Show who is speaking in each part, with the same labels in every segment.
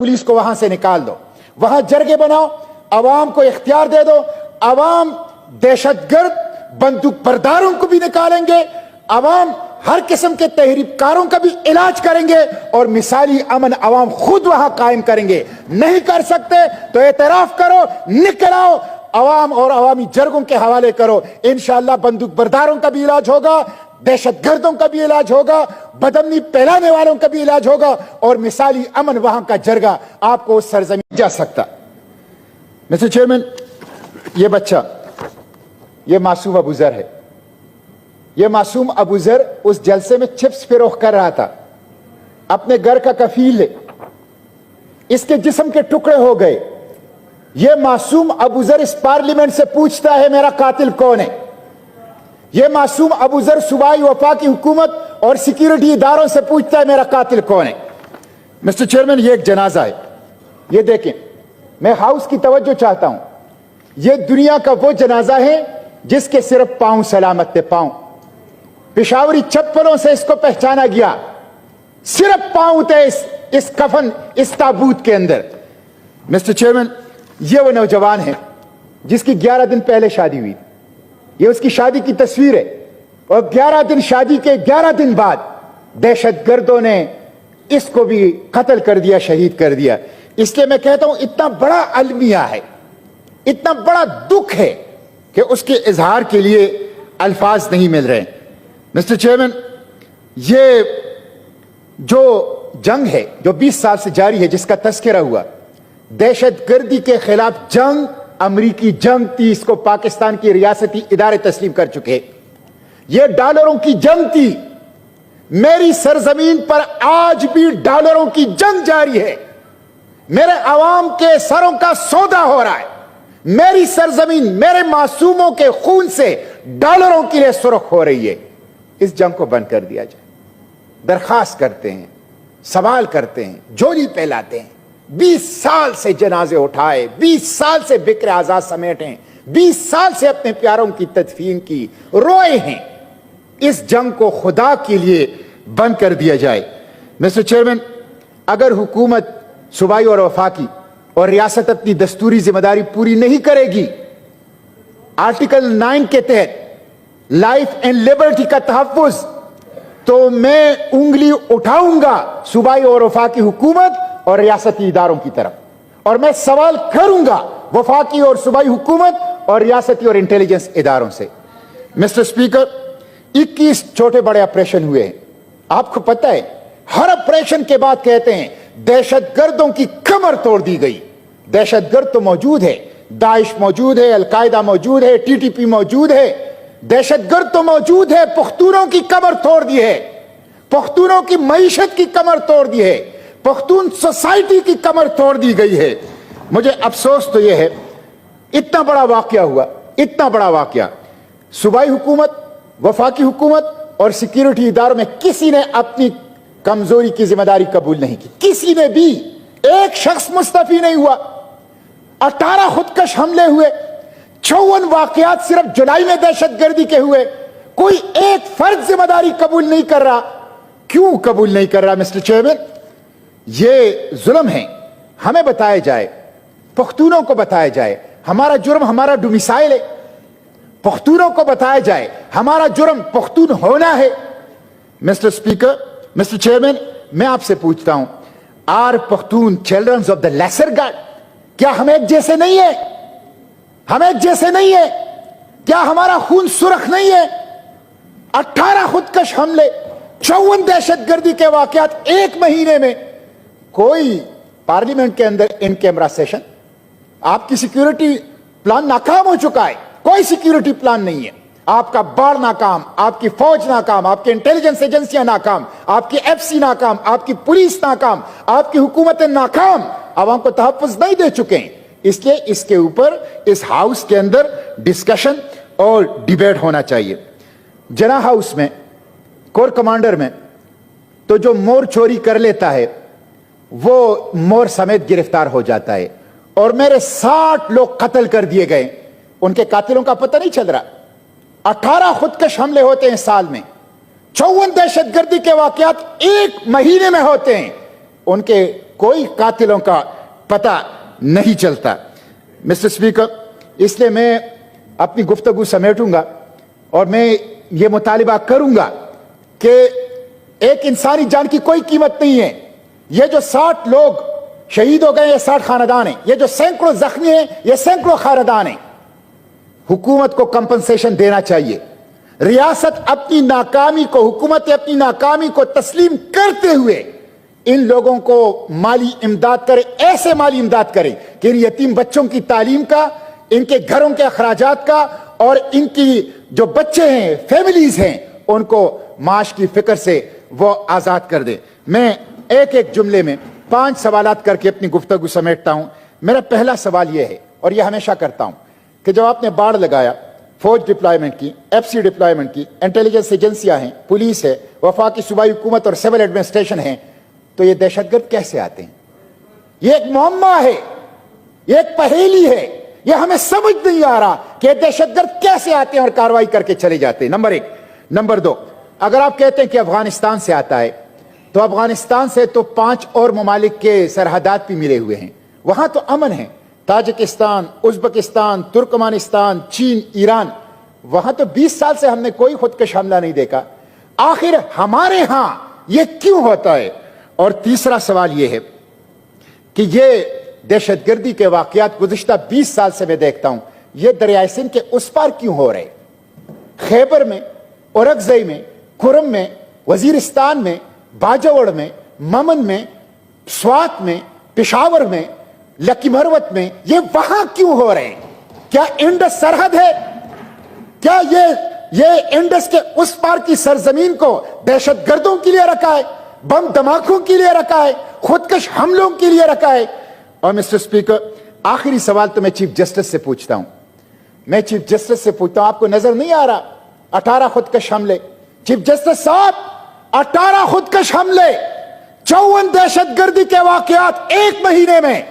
Speaker 1: Police को वहां से निकाल दो, वहां जरगे बनाओ, अवाम को इख्तियार दे दो। अवाम दहशतगर्द बंदूक बरदारों को भी निकालेंगे, अवाम हर किस्म के तहरीककारों का भी इलाज करेंगे और मिसाली अमन अवाम खुद वहां कायम करेंगे। नहीं कर सकते तो एतराफ करो, निकल आओ, अवाम और अवामी जरगों के हवाले करो। इंशाअल्लाह बंदूक बरदारों का भी इलाज होगा, दहशतगर्दों का भी इलाज होगा, बदअमनी फैलाने वालों का भी इलाज होगा और मिसाली अमन वहां का जरगा आपको उस सरजमीन जा सकता। मिस्टर चेयरमैन, ये बच्चा, ये मासूम अबूजर है। ये मासूम अबूजर उस जलसे में चिप्स फिरोख कर रहा था, अपने घर का कफील है, इसके जिस्म के टुकड़े हो गए। ये मासूम अबूजर इस पार्लियामेंट से पूछता है मेरा कातिल कौन है। ये मासूम अबूजर सूबाई वफाकी हुकूमत और सिक्योरिटी इदारों से पूछता है मेरा कातिल कौन है। मिस्टर चेयरमैन, ये एक जनाजा है, ये देखें, मैं हाउस की तवज्जो चाहता हूं। ये दुनिया का वो जनाजा है जिसके सिर्फ पांव सलामत थे, पांव पेशावरी चप्पलों से इसको पहचाना गया, सिर्फ पांव थे इस कफन, इस ताबूत के अंदर। मिस्टर चेयरमैन, ये वो नौजवान है जिसकी 11 दिन पहले शादी हुई। ये उसकी शादी की तस्वीर है और 11 दिन, शादी के 11 दिन बाद दहशतगर्दों ने इसको भी कत्ल कर दिया, शहीद कर दिया। इसलिए मैं कहता हूं इतना बड़ा अलमिया है, इतना बड़ा दुख है कि उसके इजहार के लिए अल्फाज नहीं मिल रहे। मिस्टर चेयरमैन, ये जो जंग है जो 20 साल से जारी है, जिसका तस्करा हुआ, दहशतगर्दी के खिलाफ जंग, अमरीकी जंग थी, इसको पाकिस्तान की रियासती इदारे तस्लीम कर चुके। यह डॉलरों की जंग थी। मेरी सरजमीन पर आज भी डॉलरों की जंग जारी है। मेरे अवाम के सरों का सौदा हो रहा है। मेरी सरजमीन मेरे मासूमों के खून से डॉलरों के लिए सुर्ख हो रही है। इस जंग को बंद कर दिया जाए। दरखास्त करते हैं, सवाल करते हैं, झोली फैलाते हैं। 20 साल से जनाजे उठाए, 20 साल से बिक्र आजाद समेटे, 20 साल से अपने प्यारों की तदफीन की, रोए हैं। इस जंग को खुदा के लिए बंद कर दिया जाए। मिस्टर चेयरमैन, अगर हुकूमत सूबाई और वफाकी और रियासत अपनी दस्तूरी जिम्मेदारी पूरी नहीं करेगी, आर्टिकल 9 के तहत लाइफ एंड लिबर्टी का तहफ्फुज, तो मैं उंगली उठाऊंगा सूबाई और वफाकी हुकूमत और रियासती इदारों की तरफ और मैं सवाल करूंगा वफाकी और सूबाई हुकूमत और रियासती और इंटेलिजेंस इदारों से। मिस्टर स्पीकर, 21 छोटे बड़े ऑपरेशन हुए हैं। आपको पता है, हर ऑपरेशन के बाद कहते हैं दहशतगर्दों की कमर तोड़ दी गई। दहशतगर्द तो मौजूद है, दाइश मौजूद है, अलकायदा मौजूद है, टीटीपी मौजूद है, दहशतगर्द तो मौजूद है। पख्तूनों की कमर तोड़ दी है, पख्तूनों की मईशत की कमर तोड़ दी है, पख्तून सोसाइटी की कमर तोड़ दी गई है। मुझे अफसोस तो यह है, इतना बड़ा वाकया हुआ, इतना बड़ा वाकया, सूबाई हुकूमत, वफाकी हुकूमत और सिक्योरिटी इदारों में किसी ने अपनी कमजोरी की जिम्मेदारी कबूल नहीं की। किसी ने भी, एक शख्स मुस्तफी नहीं हुआ। 18 खुदकश हमले हुए, 54 वाकयात सिर्फ जुलाई में दहशतगर्दी के हुए। कोई एक फर्द जिम्मेदारी कबूल नहीं कर रहा। क्यों कबूल नहीं कर रहा? मिस्टर चेयरमैन, ये जुल्म है। हमें बताया जाए, पख्तूनों को बताया जाए हमारा जुर्म हमारा डोमिसाइल है। पख्तूनों को बताया जाए हमारा जुर्म पख्तून होना है। मिस्टर स्पीकर, मिस्टर चेयरमैन, मैं आपसे पूछता हूं, are Pakhtun childrens of the lesser god? क्या हम एक जैसे नहीं है? हम एक जैसे नहीं है? क्या हमारा खून सुर्ख नहीं है? 18 खुदकश हमले, 54 दहशतगर्दी के वाकयात एक महीने में। कोई पार्लियामेंट के अंदर इन कैमरा सेशन, आपकी सिक्योरिटी प्लान नाकाम हो चुका है। कोई सिक्योरिटी प्लान नहीं है। आपका बाढ़ नाकाम, आपकी फौज नाकाम, आपकी इंटेलिजेंस एजेंसियां नाकाम, आपकी एफसी नाकाम, आपकी पुलिस नाकाम, आपकी हुकूमतें नाकाम, आवाम को तहफ्फुज नहीं दे चुके हैं। इसलिए इसके ऊपर इस हाउस के अंदर डिस्कशन और डिबेट होना चाहिए। जना हाउस में, कोर कमांडर में, तो जो मोर चोरी कर लेता है वो मोर समेत गिरफ्तार हो जाता है। और मेरे 60 लोग कत्ल कर दिए गए, उनके कातिलों का पता नहीं चल रहा। 18 खुदकश हमले होते हैं साल में, 54 दहशतगर्दी के वाकयात एक महीने में होते हैं। उनके कोई कातिलों का पता नहीं चलता। मिस्टर स्पीकर, इसलिए मैं अपनी गुफ्तगू समेटूंगा और मैं ये मुतालिबा करूंगा कि एक इंसानी जान की कोई कीमत नहीं है। ये जो 60 लोग शहीद हो गए, ये 60 खानदान हैं। ये जो सैकड़ों जख्मी हैं, ये सैकड़ों खानदान हैं। हुकूमत को कंपनसेशन देना चाहिए। रियासत अपनी नाकामी को, हुकूमत अपनी नाकामी को तस्लीम करते हुए इन लोगों को माली इमदाद करे, ऐसे माली इमदाद करे कि इन यतीम बच्चों की तालीम का, इनके घरों के अखराजात का और इनकी जो बच्चे हैं, फैमिलीज हैं, उनको माश की फिक्र से वो आजाद कर दे। मैं एक एक जुमले में 5 सवालात करके अपनी गुफ्तगू समेटता हूं। मेरा पहला सवाल यह है, और यह हमेशा करता हूं, कि जब आपने बाढ़ लगाया, फौज डिप्लॉयमेंट की, एफसी डिप्लॉयमेंट की, इंटेलिजेंस एजेंसियां हैं, पुलिस है, वफाकी सूबाई हुकूमत और सिविल एडमिनिस्ट्रेशन है, तो ये दहशतगर्द कैसे आते हैं? ये एक मुअम्मा है, ये एक पहेली है। ये हमें समझ नहीं आ रहा कि दहशतगर्द कैसे आते हैं और कार्रवाई करके चले जाते हैं। नंबर 1। नंबर 2, अगर आप कहते हैं कि अफगानिस्तान से आता है, तो अफगानिस्तान से तो 5 और ममालिक के सरहदात भी मिले हुए हैं, वहां तो अमन है। ताजिकिस्तान, उज्बेकिस्तान, तुर्कमानिस्तान, चीन, ईरान, वहां तो 20 साल से हमने कोई खुदकश हमला नहीं देखा। आखिर हमारे यहां यह क्यों होता है? और तीसरा सवाल यह है कि यह दहशतगर्दी के वाकयात गुज़िश्ता 20 साल से मैं देखता हूं, यह दरिया सिंध के उस पार क्यों हो रहे? खैबर में, औरकज़ई में, खुरम में, वजीरिस्तान में, बाजवड़ में, ममन में, स्वात में, पेशावर में, लकी मरवत में, ये वहां क्यों हो रहे हैं? क्या इंडस सरहद है? क्या ये इंडस के उस पार की सरजमीन को दहशतगर्दों के लिए रखा है, बम धमाकों के लिए रखा है, खुदकश हमलों के लिए रखा है? और मिस्टर स्पीकर, आखिरी सवाल तो मैं चीफ जस्टिस से पूछता हूं। मैं चीफ जस्टिस से पूछता हूं, आपको नजर नहीं आ रहा 18 खुदकश हमले? चीफ जस्टिस साहब, 18 खुदकश हमले, 54 दहशतगर्दी के वाकयात एक महीने में।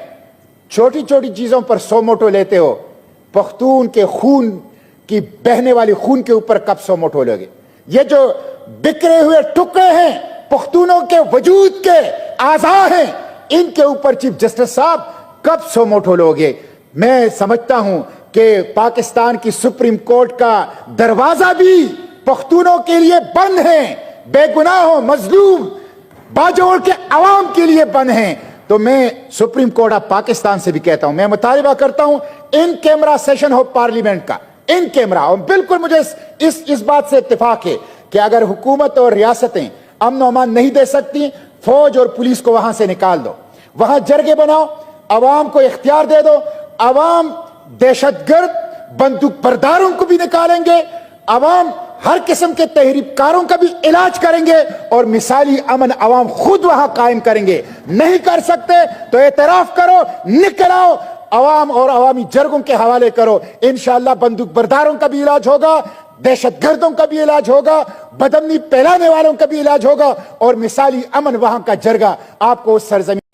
Speaker 1: छोटी छोटी चीजों पर 100 मोटो लेते हो, पख्तून के खून की बहने वाली खून के ऊपर कब 100 मोटो लोगे? ये जो बिखरे हुए टुकड़े हैं, पख्तूनों के वजूद के आज़ा हैं, इनके ऊपर चीफ जस्टिस साहब कब 100 मोटो लोगे? मैं समझता हूं कि पाकिस्तान की सुप्रीम कोर्ट का दरवाजा भी पख्तूनों के लिए बंद है, बेगुनाह मजलूम बाजोड़ के अवाम के लिए बंद है। तो मैं सुप्रीम कोर्ट ऑफ पाकिस्तान से भी कहता हूं, मैं मुतालिबा करता हूं इन कैमरा सेशन हो पार्लियामेंट का, इन कैमरा। और बिल्कुल मुझे इस बात से इत्तेफाक है कि अगर हुकूमत और रियासतें अमन और अमान नहीं दे सकती, फौज और पुलिस को वहां से निकाल दो, वहां जरगे बनाओ, अवाम को इख्तियार दे दो। अवाम दहशतगर्द बंदूक बरदारों को भी निकालेंगे, अवाम हर किस्म के तहरीबकारों का भी इलाज करेंगे और मिसाली अमन अवाम खुद वहां कायम करेंगे। नहीं कर सकते तो एतराफ करो, निकल आओ, अवाम और अवामी जरगों के हवाले करो। इंशाअल्लाह बंदूक बरदारों का भी इलाज होगा, दहशतगर्दों का भी इलाज होगा, बदअमनी फैलाने वालों का भी इलाज होगा और मिसाली अमन वहां का जरगा आपको उस सरजमीन